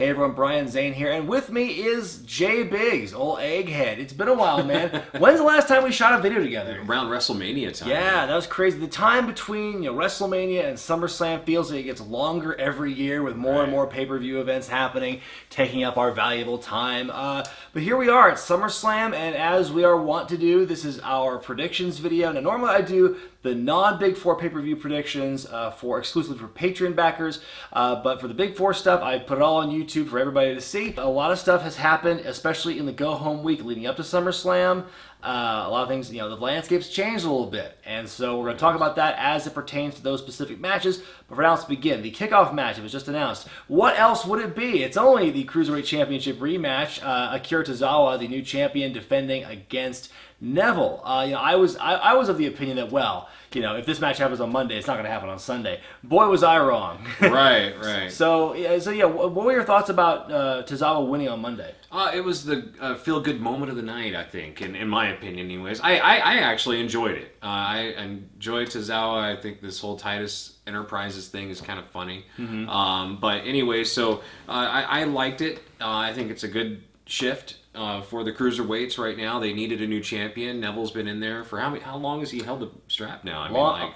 Hey everyone, Brian Zane here, and with me is J Biggs, old egghead. It's been a while, man. When's the last time we shot a video together? Around WrestleMania time. Yeah, that was crazy. The time between WrestleMania and Summerslam feels like it gets longer every year with more and more pay-per-view events happening, taking up our valuable time. But here we are at SummerSlam, and as we are wont to do, this is our predictions video. Now, normally I do the non-Big Four pay-per-view predictions exclusively for Patreon backers, but for the Big Four stuff, I put it all on YouTube for everybody to see. A lot of stuff has happened, especially in the go-home week leading up to SummerSlam. A lot of things, the landscape's changed a little bit, and so we're going to talk about that as it pertains to those specific matches. But for now, let's begin. The kickoff match, it was just announced. What else would it be? It's only the Cruiserweight Championship rematch. Akira Tozawa, the new champion, defending against Neville. I was of the opinion that, well, if this match happens on Monday, it's not going to happen on Sunday. Boy, was I wrong. Right. So yeah, what were your thoughts about Tozawa winning on Monday? It was the feel-good moment of the night, I think, in my opinion anyways. I actually enjoyed it. I enjoyed Tozawa. I think this whole Titus Enterprises thing is kind of funny. But anyway, so I liked it. I think it's a good shift for the cruiserweights right now. They needed a new champion. Neville's been in there for how long has he held the strap now?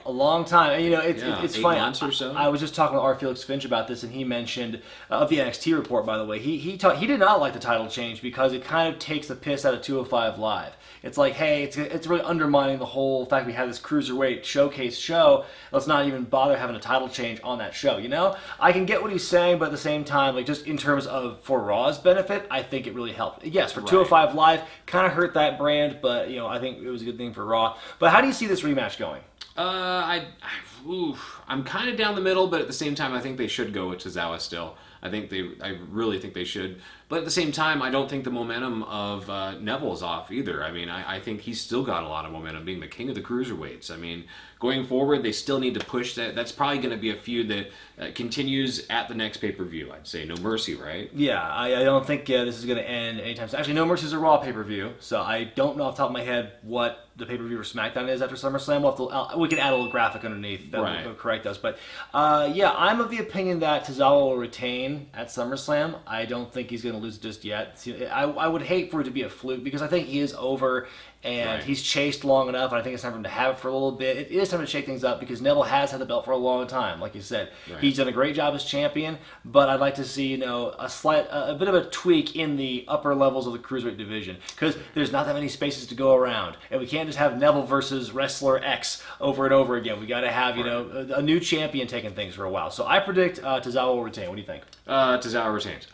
A long time. It's 8 funny. months or so. I was just talking to R. Felix Finch about this, and he mentioned of the NXT report. By the way, he did not like the title change because it kind of takes the piss out of 205 Live. It's like, hey, it's really undermining the whole fact we have this cruiserweight showcase show. Let's not even bother having a title change on that show. I can get what he's saying, but at the same time, like just in terms of for Raw's benefit, I think it really helped. Yes, for 205 Live, kind of hurt that brand, but I think it was a good thing for Raw. But how do you see this rematch going? I'm kind of down the middle, but at the same time, I think they should go with Tozawa still. I really think they should. But at the same time, I don't think the momentum of Neville is off either. I think he's still got a lot of momentum, being the king of the cruiserweights. Going forward, they still need to push that. That's probably going to be a feud that continues at the next pay-per-view, I'd say. No Mercy, right? Yeah, I don't think this is going to end anytime soon. Actually, No Mercy is a Raw pay-per-view, so I don't know off the top of my head what the pay-per-view for SmackDown is after SummerSlam. We can add a little graphic underneath that will correct us. But yeah, I'm of the opinion that Tozawa will retain at SummerSlam. I don't think he's going to lose just yet. I would hate for it to be a fluke because I think he is over and he's chased long enough, and I think it's time for him to have it for a little bit. It is time to shake things up because Neville has had the belt for a long time. Like you said, he's done a great job as champion, but I'd like to see a bit of a tweak in the upper levels of the cruiserweight division because there's not that many spaces to go around, and we can't just have Neville versus wrestler X over and over again. We got to have a new champion taking things for a while. So I predict Tozawa will retain. What do you think? Tozawa retains.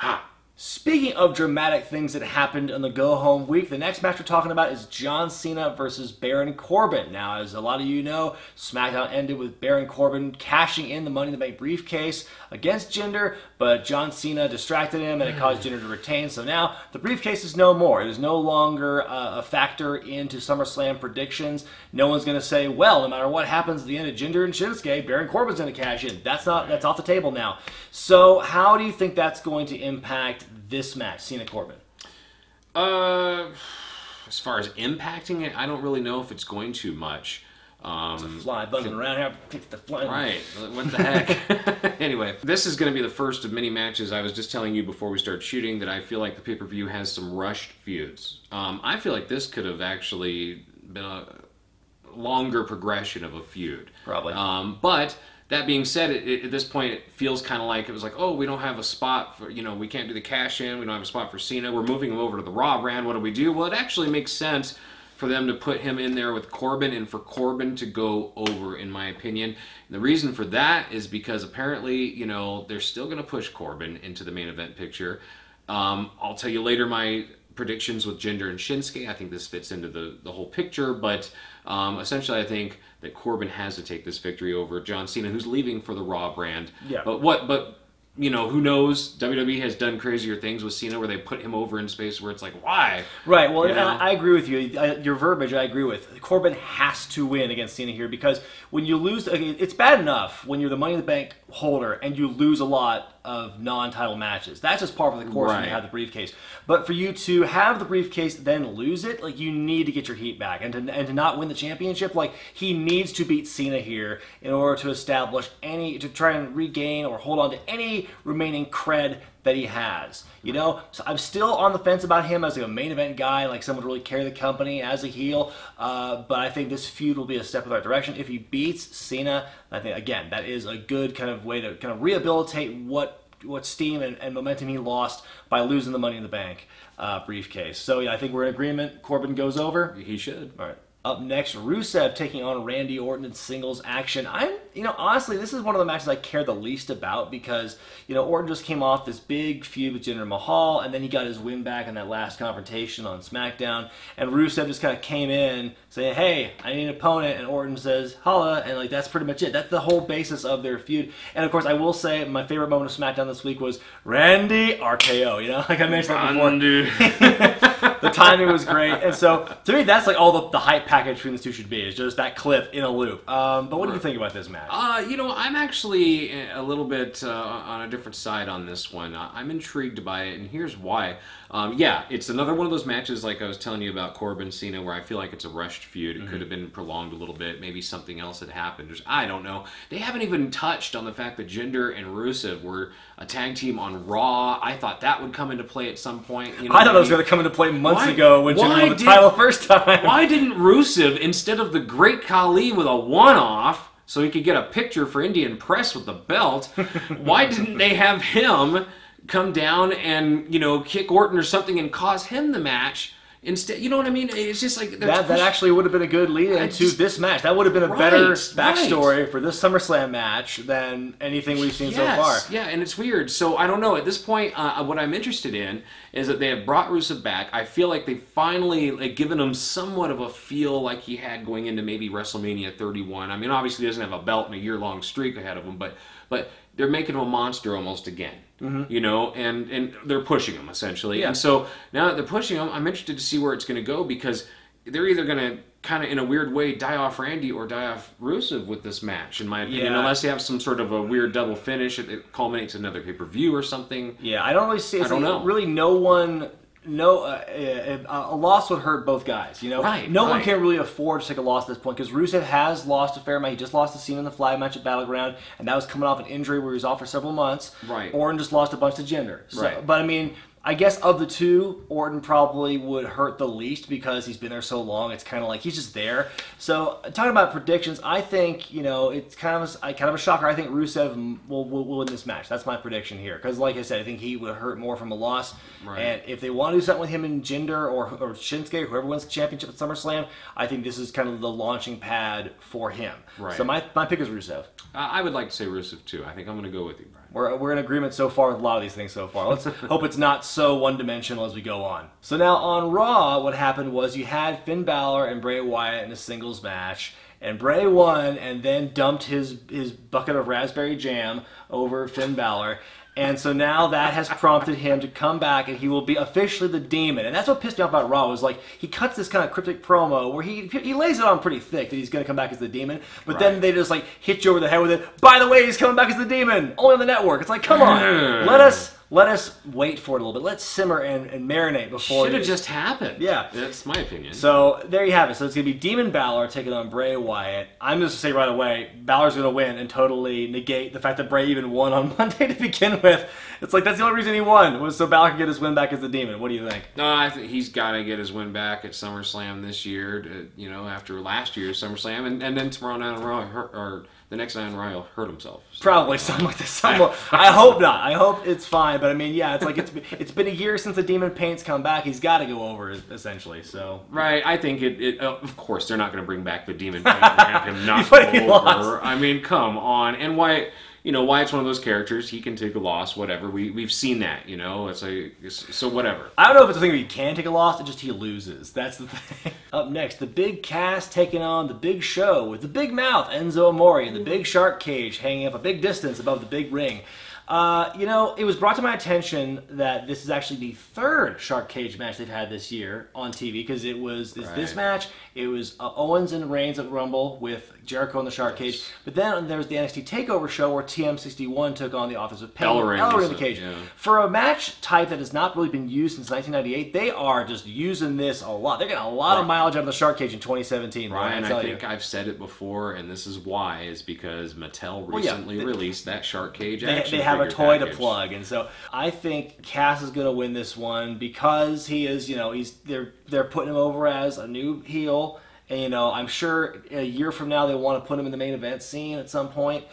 Speaking of dramatic things that happened on the go-home week, the next match we're talking about is John Cena versus Baron Corbin. Now, as a lot of you know, SmackDown ended with Baron Corbin cashing in the Money in the Bank briefcase against Jinder, but John Cena distracted him and it caused Jinder to retain. So now the briefcase is no more. It is no longer a factor into SummerSlam predictions. No one's going to say, well, no matter what happens at the end of Jinder and Shinsuke, Baron Corbin's going to cash in. That's off the table now. So how do you think that's going to impact this match, Cena Corbin? As far as impacting it, I don't really know if it's going to much. It's a fly buzzing around here. Kick the fly. Right. What the heck? Anyway, this is going to be the first of many matches. I was just telling you before we started shooting that I feel like the pay-per-view has some rushed feuds. I feel like this could have actually been a longer progression of a feud. Probably. But that being said, at this point, it feels kind of like it was like, oh, we don't have a spot for, we can't do the cash-in. We don't have a spot for Cena. We're moving him over to the Raw brand. What do we do? Well, it actually makes sense for them to put him in there with Corbin and for Corbin to go over, in my opinion. And the reason for that is because apparently, they're still going to push Corbin into the main event picture. I'll tell you later my predictions with Jinder and Shinsuke. I think this fits into the whole picture, but essentially I think that Corbin has to take this victory over John Cena, who's leaving for the Raw brand. Yeah. But who knows? WWE has done crazier things with Cena where they put him over in space where it's like, why? Right, well, I agree with you. Your verbiage, I agree with. Corbin has to win against Cena here because when you lose, it's bad enough when you're the Money in the Bank holder and you lose a lot of non-title matches. That's just par for the course when you have the briefcase. But for you to have the briefcase then lose it, you need to get your heat back. And to not win the championship, he needs to beat Cena here in order to establish to try and regain or hold on to any remaining cred that he has. You know, so I'm still on the fence about him as like a main event guy, like someone to really carry the company as a heel. But I think this feud will be a step in the right direction. If he beats Cena, I think, again, that is a good kind of way to kind of rehabilitate what steam and momentum he lost by losing the Money in the Bank briefcase. So yeah, I think we're in agreement. Corbin goes over. He should. All right. Up next, Rusev taking on Randy Orton in singles action. Honestly, this is one of the matches I care the least about because, Orton just came off this big feud with Jinder Mahal, and then he got his win back in that last confrontation on SmackDown. And Rusev just kind of came in saying, hey, I need an opponent, and Orton says, holla, and that's pretty much it. That's the whole basis of their feud. And of course, I will say my favorite moment of SmackDown this week was Randy RKO, like I mentioned that before. The timing was great, and so to me, that's like all the hype package between the two should be, is just that clip in a loop. But what do you think about this match? I'm actually a little bit on a different side on this one. I'm intrigued by it, and here's why. It's another one of those matches like I was telling you about Corbin Cena, where I feel like it's a rushed feud. It could have been prolonged a little bit. Maybe something else had happened. I don't know. They haven't even touched on the fact that Jinder and Rusev were a tag team on Raw. I thought that would come into play at some point. I thought it was going to come into play months ago when Jinder won the title the first time. Why didn't Rusev, instead of the Great Khali with a one-off, so he could get a picture for Indian Press with the belt, why didn't they have him come down and, kick Orton or something and cause him the match? Instead, you know what I mean? It's just like that actually would have been a good lead into this match. That would have been a better backstory for this SummerSlam match than anything we've seen so far. Yeah, and it's weird. So I don't know. At this point, what I'm interested in is that they have brought Rusev back. I feel like they finally given him somewhat of a feel like he had going into maybe WrestleMania 31. I mean, obviously he doesn't have a belt and a year-long streak ahead of him, but they're making him a monster almost again. And they're pushing him, essentially. Yeah. And so now that they're pushing him, I'm interested to see where it's going to go, because they're either going to kind of, in a weird way, die off Randy or die off Rusev with this match, in my opinion, unless they have some sort of a weird double finish. It culminates in another pay-per-view or something. Yeah, I don't really see it. I don't know. Really, no one... a loss would hurt both guys, Right, no one can really afford to take a loss at this point, because Rusev has lost a fair amount. He just lost to Cena in the flag match at Battleground, and that was coming off an injury where he was off for several months. Right. Orton just lost a bunch to Jinder. Right. But I mean, I guess of the two, Orton probably would hurt the least because he's been there so long. It's kind of like he's just there. So talking about predictions, I think it's kind of a shocker. I think Rusev will win this match. That's my prediction here, because like I said, I think he would hurt more from a loss. Right. And if they want to do something with him and Jinder or Shinsuke, whoever wins the championship at SummerSlam, I think this is kind of the launching pad for him. Right. So my pick is Rusev. I would like to say Rusev too. I think I'm going to go with you, Brian. We're in agreement so far with a lot of these things so far. Let's hope it's not so one-dimensional as we go on. So now on Raw, what happened was you had Finn Balor and Bray Wyatt in a singles match, and Bray won and then dumped his bucket of raspberry jam over Finn Balor. And so now that has prompted him to come back, and he will be officially the Demon. And that's what pissed me off about Raw, was like he cuts this kind of cryptic promo where he lays it on pretty thick that he's going to come back as the Demon, but then they just like hit you over the head with it. By the way, he's coming back as the Demon, only on the network. It's like, come on, let us wait for it a little bit. Let's simmer and marinate before. Should have just happened. Yeah, that's my opinion. So there you have it. So it's gonna be Demon Balor taking on Bray Wyatt. I'm just gonna say right away, Balor's gonna win and totally negate the fact that Bray even won on Monday to begin with. It's like that's the only reason he won, was so Balor could get his win back as the Demon. What do you think? No, I think he's got to get his win back at SummerSlam this year. After last year's SummerSlam, and then tomorrow night on Raw, or the next night on Raw, he'll hurt himself. So. Probably something like this. I hope not. I hope it's fine. But I mean, yeah, it's like it's been a year since the Demon Paint's come back. He's got to go over, essentially. So right, I think it. Of course, they're not going to bring back the Demon Paint and have him not go over. Lost. I mean, come on. And why? Wyatt's one of those characters. He can take a loss, whatever. We've seen that, so whatever. I don't know if it's a thing where he can take a loss, it's just he loses. That's the thing. Up next, the Big Cass taking on the Big Show with the Big Mouth, Enzo Amore, and the Big Shark Cage hanging up a big distance above the big ring. It was brought to my attention that this is actually the third Shark Cage match they've had this year on TV, because it was this match, it was Owens and Reigns at Rumble with Jericho in the Shark Cage, but then there was the NXT TakeOver show where TM61 took on the Authors of Pain, Ella in the Cage. Yeah. For a match type that has not really been used since 1998, they are just using this a lot. They're getting a lot of mileage out of the Shark Cage in 2017. Ryan, I think I've said it before, and this is why, is because Mattel recently released that Shark Cage action have a toy package. to plug. And so I think Cass is going to win this one because he is, they're putting him over as a new heel. And, I'm sure a year from now they want to put him in the main event scene at some point.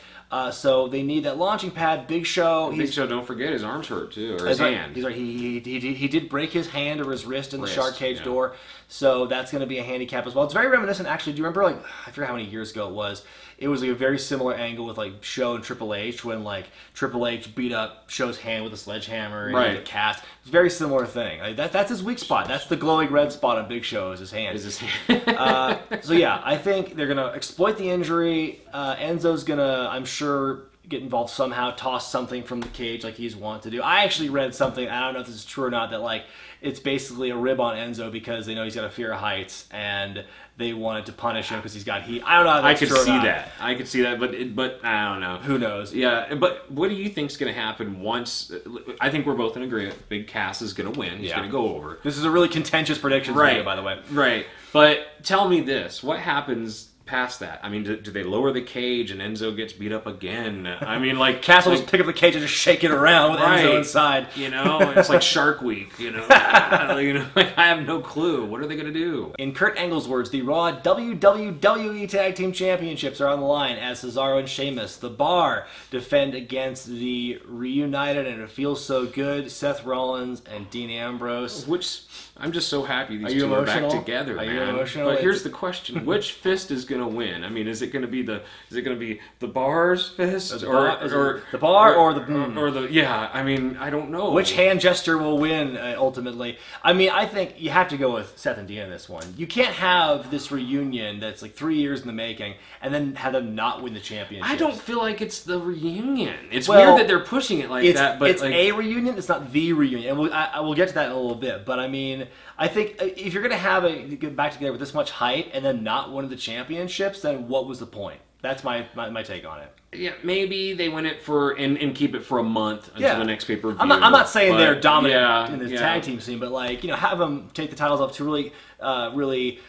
So they need that launching pad. Big Show. Big Show, don't forget, his arm's hurt too, or his hand. He's right. He did break his hand or his wrist in the shark cage door. So that's going to be a handicap as well. It's very reminiscent, actually. Do you remember, I forget how many years ago it was. It was a very similar angle with Show and Triple H when Triple H beat up Show's hand with a sledgehammer and did a cast. It's a very similar thing. That's his weak spot. That's the glowing red spot on Big Show is his hand. So yeah, I think they're gonna exploit the injury. Enzo's gonna, I'm sure, get involved somehow, toss something from the cage like he's wont to do. I actually read something, I don't know if this is true or not, that it's basically a rib on Enzo because they know he's got a fear of heights and they wanted to punish him because he's got heat. I don't know if that's true or not. I could see that, but I don't know. Who knows? Yeah, but what do you think's going to happen once? I think we're both in agreement. Big Cass is going to win. He's going to go over. This is a really contentious prediction video, by the way. Right. But tell me this. What happens past that? I mean, do they lower the cage and Enzo gets beat up again? I mean, Cass will just pick up the cage and just shake it around with Enzo inside. It's like Shark Week. I have no clue. What are they going to do? In Kurt Angle's words, the Raw Wwe Tag Team Championships are on the line as Cesaro and Sheamus, the Bar, defend against the reunited, and it feels so good, Seth Rollins and Dean Ambrose. Which I'm just so happy these two are back together, man. You emotional? But here's the question: which fist is going to win? I mean, is it going to be the Bar's fist, or the Bar, or the yeah? I mean, I don't know. Which hand gesture will win ultimately? I mean, I think you have to go with Seth and Dean in this one. You can't have this reunion that's 3 years in the making and then have them not win the championship. I don't feel like it's the reunion. It's weird that they're pushing it like that. But it's a reunion. It's not the reunion, and I will get to that in a little bit. But I mean, I think if you're going to get back together with this much hype and then not win the championships, then what was the point? That's my take on it. Yeah, maybe they win it for and keep it for a month until the next pay-per-view. I'm not saying they're dominant in the tag team scene, but have them take the titles off to really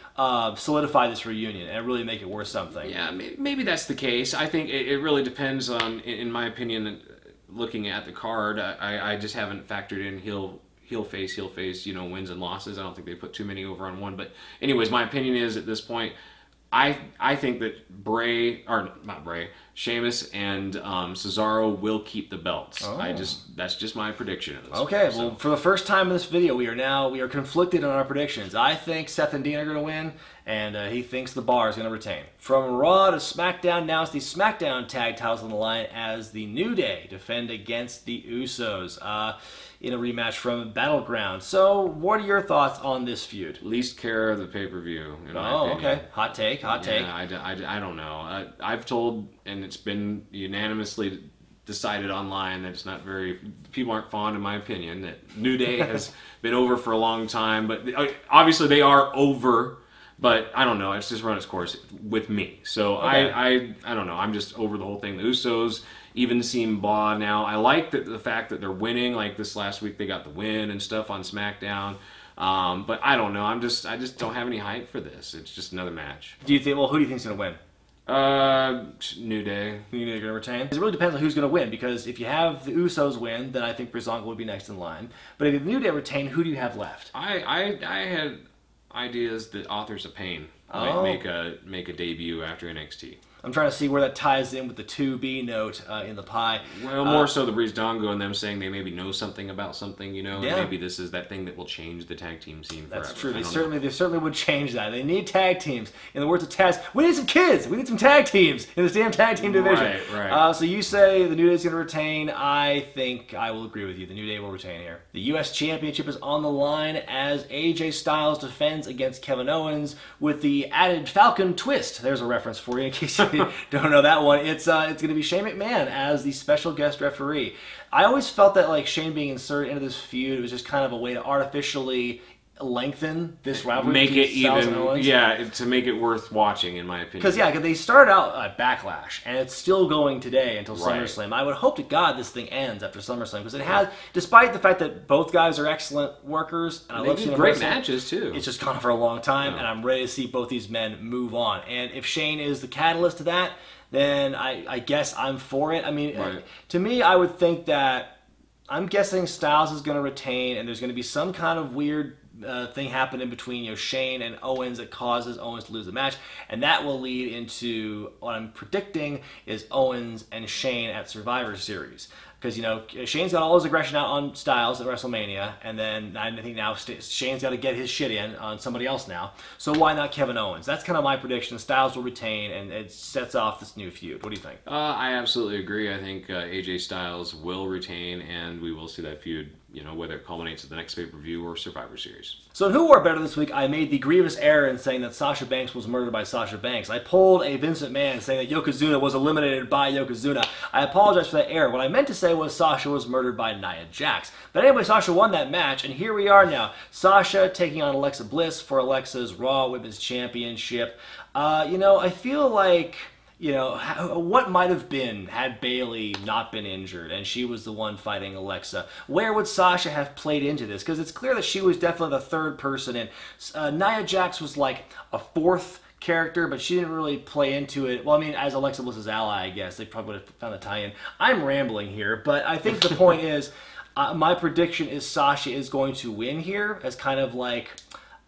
solidify this reunion and really make it worth something. Yeah, maybe that's the case. I think it really depends on, in my opinion, looking at the card. I just haven't factored in heel face, wins and losses. I don't think they put too many over on one. But anyways, my opinion is at this point, I think that Sheamus and Cesaro will keep the belts. That's just my prediction of this. Okay, well, for the first time in this video, we are conflicted on our predictions. I think Seth and Dean are going to win, and he thinks the Bar is going to retain. From Raw to SmackDown, now it's the SmackDown tag titles on the line as the New Day defend against the Usos in a rematch from Battleground. So, what are your thoughts on this feud? Least care of the pay-per-view, in my opinion. Okay. Hot take. I don't know. I've told, and it's been unanimously decided online that it's not very... People aren't fond, in my opinion, that New Day has been over for a long time. But obviously they are over, but I don't know. It's just run its course with me. So I don't know. I'm just over the whole thing. The Usos even seem blah now. I like the fact that they're winning. Like this last week they got the win and stuff on SmackDown. But I don't know. I just don't have any hype for this. It's just another match. Who do you think's going to win? New Day. New Day are going to retain? It really depends on who's going to win, because if you have the Usos win, then I think Breezango would be next in line. But if the New Day retain, who do you have left? I had ideas that Authors of Pain might make a debut after NXT. I'm trying to see where that ties in with the 2B note in the pie. Well, more so the Breezango and them saying they maybe know something about something, and maybe this is that thing that will change the tag team scene forever. That's true. They certainly would change that. They need tag teams. In the words of Taz, we need some kids. We need some tag teams in this damn tag team division. Right. So you say the New Day's going to retain. I think I will agree with you. The New Day will retain here. The U.S. Championship is on the line as AJ Styles defends against Kevin Owens with the added Falcon twist. There's a reference for you in case you don't know that one. It's going to be Shane McMahon as the special guest referee. I always felt that Shane being inserted into this feud was just kind of a way to artificially lengthen this rivalry. Make it even, to make it worth watching, in my opinion. Because they started out at Backlash, and it's still going today until SummerSlam. I would hope to God this thing ends after SummerSlam, because it has, despite the fact that both guys are excellent workers, and I love seeing them great matches too. It's just gone for a long time, and I'm ready to see both these men move on. And if Shane is the catalyst to that, then I guess I'm for it. I mean, Right. to me, I would think that I'm guessing Styles is going to retain, and there's going to be some kind of weird thing happening between Shane and Owens that causes Owens to lose the match, and that will lead into what I'm predicting is Owens and Shane at Survivor Series. Because, Shane's got all his aggression out on Styles at WrestleMania, and then I think now Shane's got to get his shit in on somebody else now. So why not Kevin Owens? That's kind of my prediction. Styles will retain, and it sets off this new feud. What do you think? I absolutely agree. I think AJ Styles will retain, and we will see that feud, whether it culminates at the next pay-per-view or Survivor Series. So in Who Wore Better this week, I made the grievous error in saying that Sasha Banks was murdered by Sasha Banks. I pulled a Vince McMahon saying that Yokozuna was eliminated by Yokozuna. I apologize for that error. What I meant to say was Sasha was murdered by Nia Jax. But anyway, Sasha won that match, and here we are now. Sasha taking on Alexa Bliss for Alexa's Raw Women's Championship. I feel like... what might have been had Bayley not been injured and she was the one fighting Alexa? Where would Sasha have played into this? Because it's clear that she was definitely the third person, and Nia Jax was like a fourth character, but she didn't really play into it. Well, I mean, as Alexa Bliss's ally, I guess. They probably would have found the tie-in. I'm rambling here, but I think the point is, my prediction is Sasha is going to win here as kind of like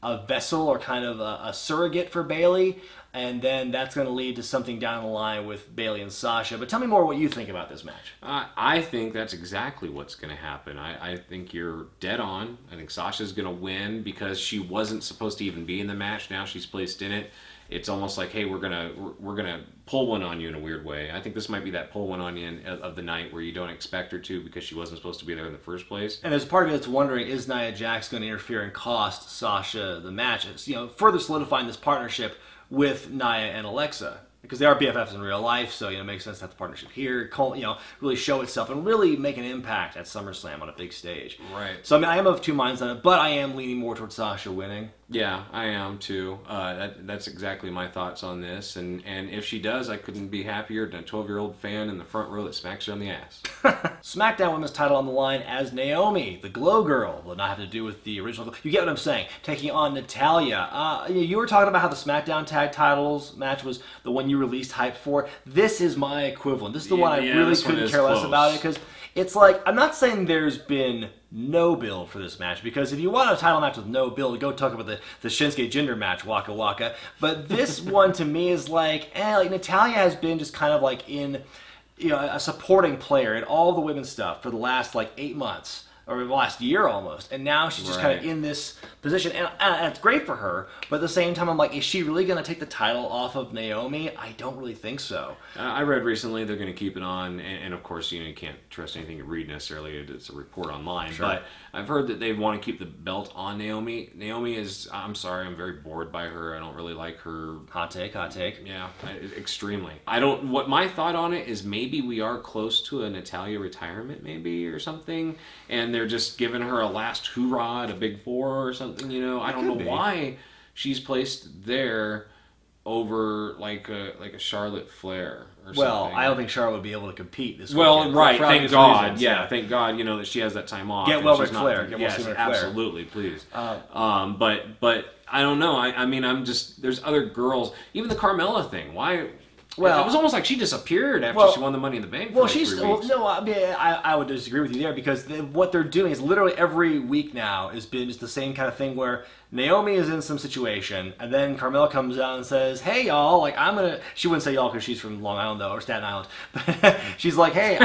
a vessel or kind of a surrogate for Bayley. And then that's going to lead to something down the line with Bayley and Sasha. But tell me more what you think about this match. I think that's exactly what's going to happen. I think you're dead on. I think Sasha's going to win because she wasn't supposed to even be in the match. Now she's placed in it. It's almost like, hey, we're gonna pull one on you in a weird way. I think this might be that pull one on you of the night where you don't expect her to because she wasn't supposed to be there in the first place. And there's part of me that's wondering, is Nia Jax going to interfere and cost Sasha the match? It's, further solidifying this partnership with Nia and Alexa. Because they are BFFs in real life, so it makes sense to have the partnership here, really show itself and really make an impact at SummerSlam on a big stage. Right. So I am of two minds on it, but I am leaning more towards Sasha winning. Yeah, I am too. That's exactly my thoughts on this. And if she does, I couldn't be happier than a 12-year-old fan in the front row that smacks her on the ass. SmackDown Women's title on the line as Naomi, the Glow Girl, will not have to do with the original. You get what I'm saying? Taking on Natalya. You were talking about how the SmackDown Tag Titles match was the one you released hype for. This is my equivalent. This is the one I really couldn't care less about it because it's like, I'm not saying there's been no build for this match, because if you want a title match with no build, go talk about the Shinsuke Jinder match, Waka Waka. But this one to me is like Natalya has been just kind of like in a supporting player in all the women's stuff for the last 8 months. Or the last year almost, and now she's just kind of in this position, and it's great for her, but at the same time I'm like, is she really going to take the title off of Naomi? I don't really think so. I read recently they're going to keep it on, and of course you can't trust anything you read necessarily, it's a report online, but I've heard that they want to keep the belt on Naomi. Naomi is, I'm sorry, I'm very bored by her. I don't really like her. Hot take. Yeah, extremely. What my thought on it is maybe we are close to a Natalya retirement maybe or something, and they're just giving her a last hoorah at a Big Four or something, I don't know why she's placed there over like a Charlotte Flair or something. Well, I don't think Charlotte would be able to compete this weekend. Right, thank God. Reasons, yeah, thank God, that she has that time off. Get well Ric Flair. Yes, absolutely, please. But I don't know. I mean, there's other girls. Even the Carmella thing. Why? Well, it was almost like she disappeared after she won the Money in the Bank for 3 weeks. No, I mean, I would disagree with you there, because what they're doing is literally every week now has been just the same kind of thing where Naomi is in some situation, and then Carmella comes out and says, hey, y'all, she wouldn't say y'all because she's from Long Island, though, or Staten Island, but she's like, hey,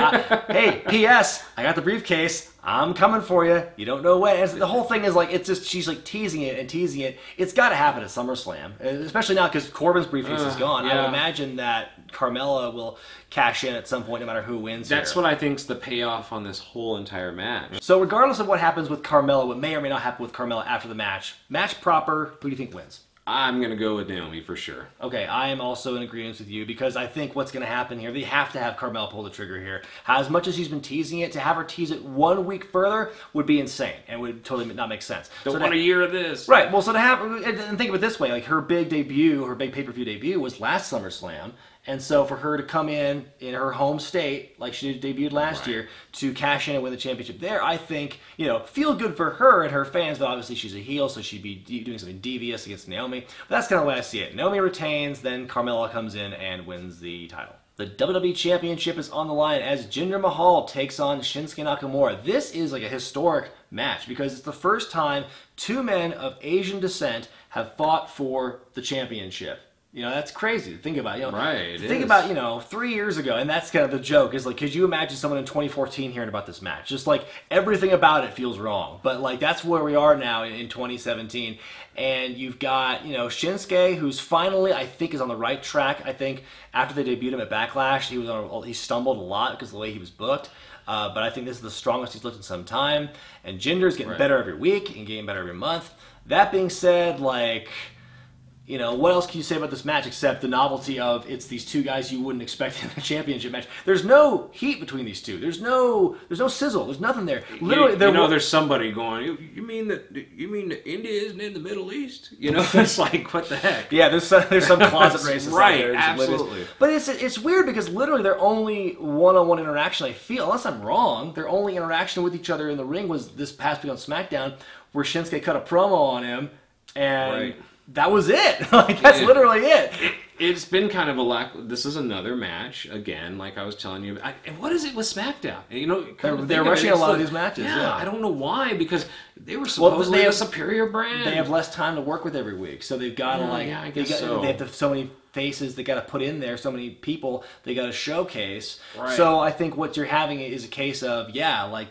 hey, P.S., I got the briefcase, I'm coming for you, you don't know when. And the whole thing is she's teasing it. It's got to happen at SummerSlam, especially now because Corbin's briefcase is gone. Yeah. I would imagine that Carmella will cash in at some point no matter who wins. That's what I think's the payoff on this whole entire match. So regardless of what happens with Carmella, what may or may not happen with Carmella after the match proper, who do you think wins? I'm going to go with Naomi for sure. Okay, I am also in agreement with you, because I think what's going to happen here, they have to have Carmella pull the trigger here. As much as she's been teasing it, to have her tease it 1 week further would be insane and would totally not make sense. Don't want a year of this. Right, well, so to have, and think of it this way, her big pay-per-view debut was last SummerSlam. And so for her to come in her home state, like she debuted last year, to cash in and win the championship there, I think, feel good for her and her fans, but obviously she's a heel, so she'd be doing something devious against Naomi. But that's kind of the way I see it. Naomi retains, then Carmella comes in and wins the title. The WWE Championship is on the line as Jinder Mahal takes on Shinsuke Nakamura. This is like a historic match because it's the first time two men of Asian descent have fought for the championship. You know, that's crazy to think about. You know, right. Think about, 3 years ago, and that's kind of the joke, is like, could you imagine someone in 2014 hearing about this match? Just like, everything about it feels wrong. But like, that's where we are now in 2017. And you've got, Shinsuke, who's finally, I think, is on the right track. I think after they debuted him at Backlash, he stumbled a lot because of the way he was booked. But I think this is the strongest he's looked in some time. And Jinder's getting better every week and getting better every month. That being said, what else can you say about this match except the novelty of it's these two guys you wouldn't expect in a championship match? There's no heat between these two. There's no sizzle. There's nothing there. Literally, there's somebody going. You mean that India isn't in the Middle East? It's like, what the heck? Yeah, there's some closet racists right, out there. Absolutely. But it's weird because literally their only one-on-one interaction, I feel, unless I'm wrong, their only interaction with each other in the ring was this past week on SmackDown, where Shinsuke cut a promo on him and. Right. That was it. That's literally it. It's been kind of this is another match, again, like I was telling you. And what is it with SmackDown? They're rushing a lot of these matches. Yeah, I don't know why, because they were supposedly a superior brand. They have less time to work with every week, so they've got to, they have to have so many faces they got to put in there, so many people they got to showcase. Right. So I think what you're having is a case of,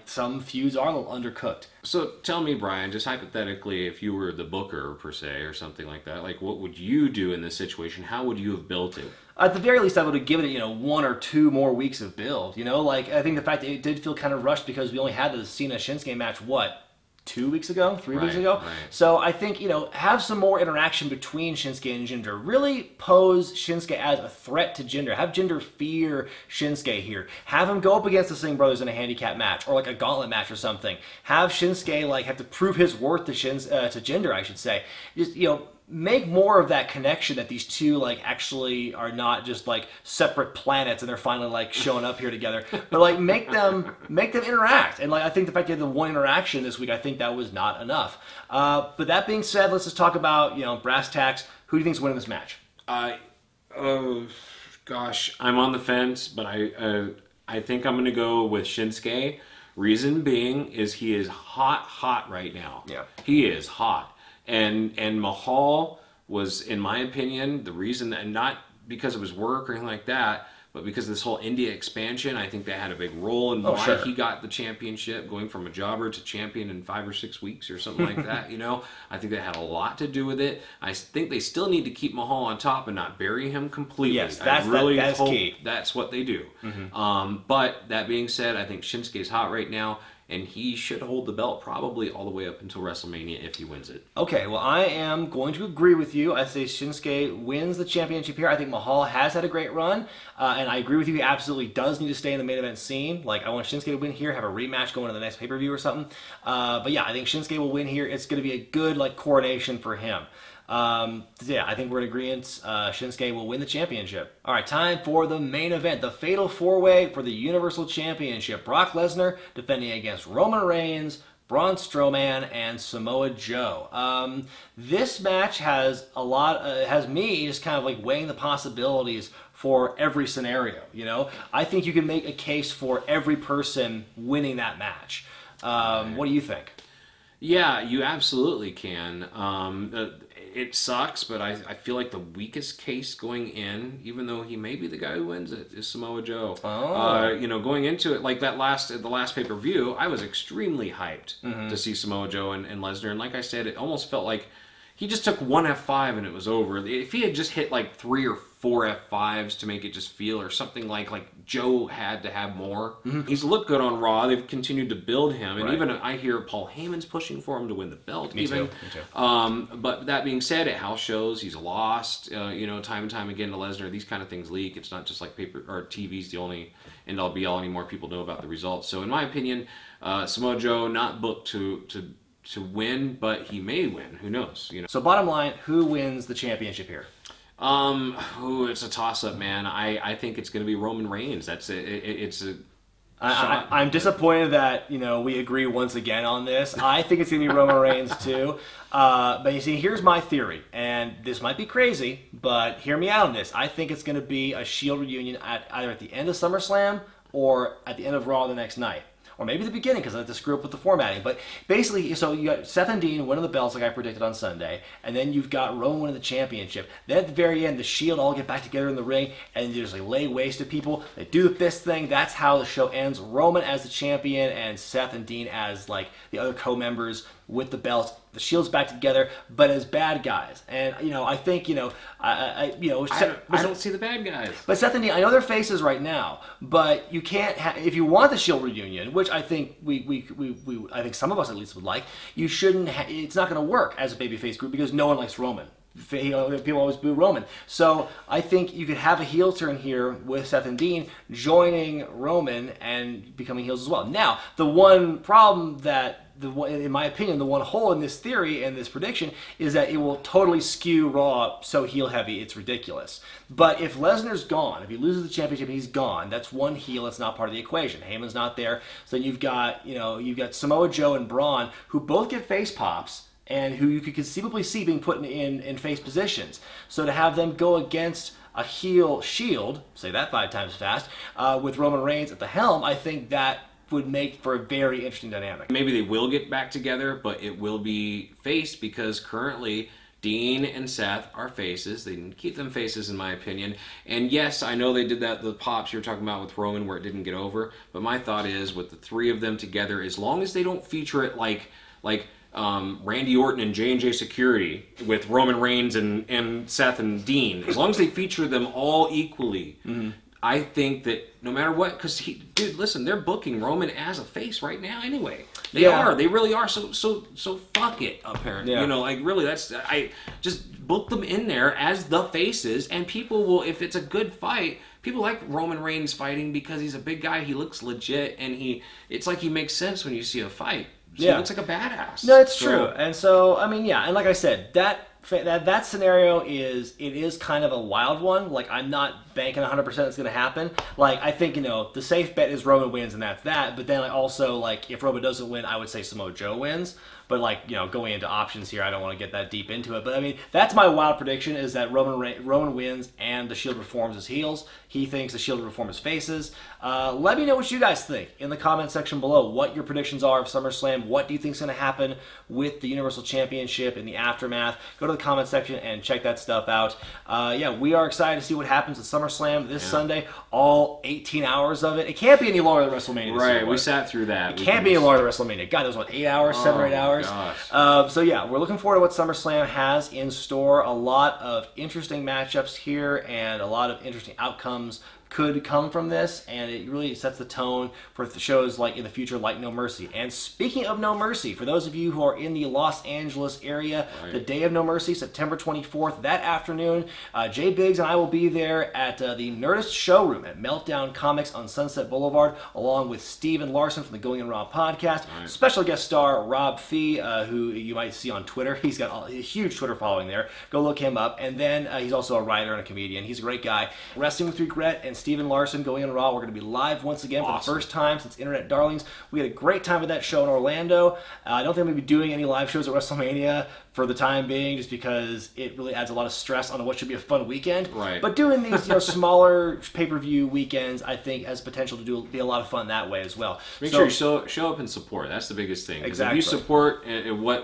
some feuds are a little undercooked. So tell me, Brian, just hypothetically, if you were the booker, per se, or something like that, what would you do in this situation? How would you have built it? At the very least, I would have given it, 1 or 2 more weeks of build. I think the fact that it did feel kind of rushed because we only had the Cena-Shinsuke match, 2 weeks ago, 3 weeks ago. Right. So I think, have some more interaction between Shinsuke and Jinder. Really pose Shinsuke as a threat to Jinder. Have Jinder fear Shinsuke here. Have him go up against the Singh brothers in a handicap match or a gauntlet match or something. Have Shinsuke have to prove his worth to Jinder, I should say. Just, make more of that connection that these two actually are not just separate planets and they're finally showing up here together, but make them interact. And I think the fact they had the one interaction this week, I think that was not enough. But that being said, let's just talk about brass tacks. Who do you think's winning this match? Gosh, I'm on the fence, but I think I'm going to go with Shinsuke. Reason being is he is hot right now. Yeah, he is hot. And Mahal was, in my opinion, the reason, and not because of his work or anything like that, but because of this whole India expansion. I think that had a big role in why he got the championship, going from a jobber to champion in 5 or 6 weeks or something like that. I think that had a lot to do with it. I think they still need to keep Mahal on top and not bury him completely. Yes, that's key. That's what they do. Mm-hmm. But that being said, I think Shinsuke's hot right now. And he should hold the belt probably all the way up until WrestleMania if he wins it. Okay, well, I am going to agree with you. I say Shinsuke wins the championship here. I think Mahal has had a great run. And I agree with you. He absolutely does need to stay in the main event scene. I want Shinsuke to win here, have a rematch going to the next pay-per-view or something. But yeah, I think Shinsuke will win here. It's going to be a good coronation for him. I think we're in agreement. Shinsuke will win the championship. All right, time for the main event, the Fatal 4-Way for the Universal Championship. Brock Lesnar defending against Roman Reigns, Braun Strowman, and Samoa Joe. This match has has me just kind of weighing the possibilities for every scenario. I think you can make a case for every person winning that match. What do you think? Yeah, you absolutely can. It sucks, but I feel like the weakest case going in, even though he may be the guy who wins it, is Samoa Joe. Going into it, the last pay-per-view, I was extremely hyped to see Samoa Joe and Lesnar. And like I said, it almost felt like he just took one F5 and it was over. If he had just hit 3 or 4 F5s to make it just feel, or something like Joe had to have more. Mm-hmm. He's looked good on Raw. They've continued to build him. And even I hear Paul Heyman's pushing for him to win the belt. Me too. But that being said, at house shows, he's lost, time and time again to Lesnar. These kind of things leak. It's not just paper or TV's the only end-all be-all anymore. People know about the results. So in my opinion, Samoa Joe not booked to win, but he may win. Who knows? So bottom line, who wins the championship here? It's a toss-up, man. I think it's going to be Roman Reigns. I'm disappointed that we agree once again on this. I think it's going to be Roman Reigns too. But you see, here's my theory, and this might be crazy, but hear me out on this. I think it's going to be a Shield reunion either at the end of SummerSlam or at the end of Raw the next night. Or maybe the beginning, because I have to screw up with the formatting. But basically, so you got Seth and Dean winning the belts like I predicted on Sunday, and then you've got Roman winning the championship. Then at the very end, the Shield all get back together in the ring, and they just lay waste to people. They do the fist thing. That's how the show ends. Roman as the champion, and Seth and Dean as the other co-members with the belts. The Shield's back together, but as bad guys. And I think I don't see the bad guys. But Seth and Dean, I know they're faces right now, but you can't if you want the Shield reunion, which I think I think some of us at least would like. You shouldn't. It's not going to work as a babyface group because no one likes Roman. People always boo Roman. So I think you could have a heel turn here with Seth and Dean joining Roman and becoming heels as well. Now, the one problem in my opinion, the one hole in this theory and this prediction is that it will totally skew Raw so heel heavy, it's ridiculous. But if Lesnar's gone, if he loses the championship and he's gone, that's one heel that's not part of the equation. Heyman's not there. So then you've got Samoa Joe and Braun, who both get face pops, and who you could conceivably see being put in face positions. So to have them go against a heel Shield, say that 5 times fast, with Roman Reigns at the helm, I think that would make for a very interesting dynamic. Maybe they will get back together, but it will be face because currently Dean and Seth are faces. They didn't keep them faces in my opinion. And yes, I know they did the pops you're talking about with Roman where it didn't get over, but my thought is with the 3 of them together, as long as they don't feature it like Randy Orton and J&J Security with Roman Reigns and Seth and Dean, as long as they feature them all equally, I think that no matter what, because dude, listen, they're booking Roman as a face right now anyway. They are. They really are. So fuck it, apparently. Yeah. Really, I just book them in there as the faces, and people will, if it's a good fight, people like Roman Reigns fighting because he's a big guy, he looks legit, and it's like he makes sense when you see a fight. So he looks like a badass. No, it's true. And so, and like I said, that scenario is kind of a wild one. Like, I'm not banking 100% it's going to happen. Like, I think, the safe bet is Roman wins and that's that. But then also, if Roman doesn't win, I would say Samoa Joe wins. But, going into options here, I don't want to get that deep into it. But, that's my wild prediction is that Roman wins and the Shield reforms as heels. He thinks the Shield will reform as faces. Let me know what you guys think in the comment section below. What your predictions are of SummerSlam. What do you think is going to happen with the Universal Championship in the aftermath? Go to the comment section and check that stuff out. We are excited to see what happens at SummerSlam this Sunday. All 18 hours of it. It can't be any longer than WrestleMania. Right, we sat through that. It can't be any longer than WrestleMania. God, that was 8 hours, 7 or 8 hours. Gosh. We're looking forward to what SummerSlam has in store. A lot of interesting matchups here and a lot of interesting outcomes could come from this, and it really sets the tone for the shows in the future like No Mercy. And speaking of No Mercy, for those of you who are in the Los Angeles area, the day of No Mercy, September 24th, that afternoon, J Biggs and I will be there at the Nerdist Showroom at Meltdown Comics on Sunset Boulevard, along with Steven Larson from the Going in Raw podcast, special guest star Rob Fee, who you might see on Twitter. He's got a huge Twitter following there. Go look him up. And then he's also a writer and a comedian. He's a great guy. Wrestling with Regret and Steven Larson Going in Raw. We're going to be live once again for the first time since Internet Darlings. We had a great time with that show in Orlando. I don't think we'll be doing any live shows at WrestleMania for the time being, just because it really adds a lot of stress on what should be a fun weekend. Right. But doing these smaller pay-per-view weekends, I think, has potential to be a lot of fun that way as well. Make sure you show up and support. That's the biggest thing. Exactly. If you support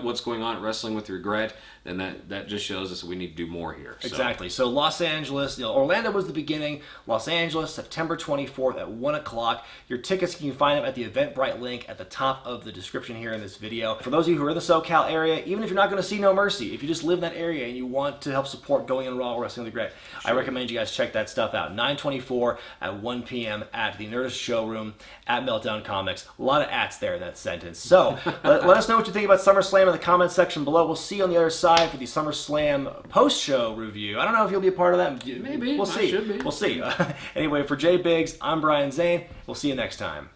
what's going on at Wrestling with Regret, then that just shows us we need to do more here. Exactly. So Los Angeles, Orlando was the beginning. Los Angeles, September 24th at 1 o'clock. Your tickets, you can find them at the Eventbrite link at the top of the description here in this video. For those of you who are in the SoCal area, even if you're not going to see No Mercy, if you just live in that area and you want to help support Going in Raw Wrestling with Regret, I recommend you guys check that stuff out. 9/24 at 1 p.m. at the Nerdist Showroom at Meltdown Comics. A lot of ats there in that sentence. So let us know what you think about SummerSlam in the comment section below. We'll see you on the other side for the SummerSlam post-show review. I don't know if you'll be a part of that. Maybe. We'll see. I should be. We'll see. Anyway, for J Biggs, I'm Brian Zane. We'll see you next time.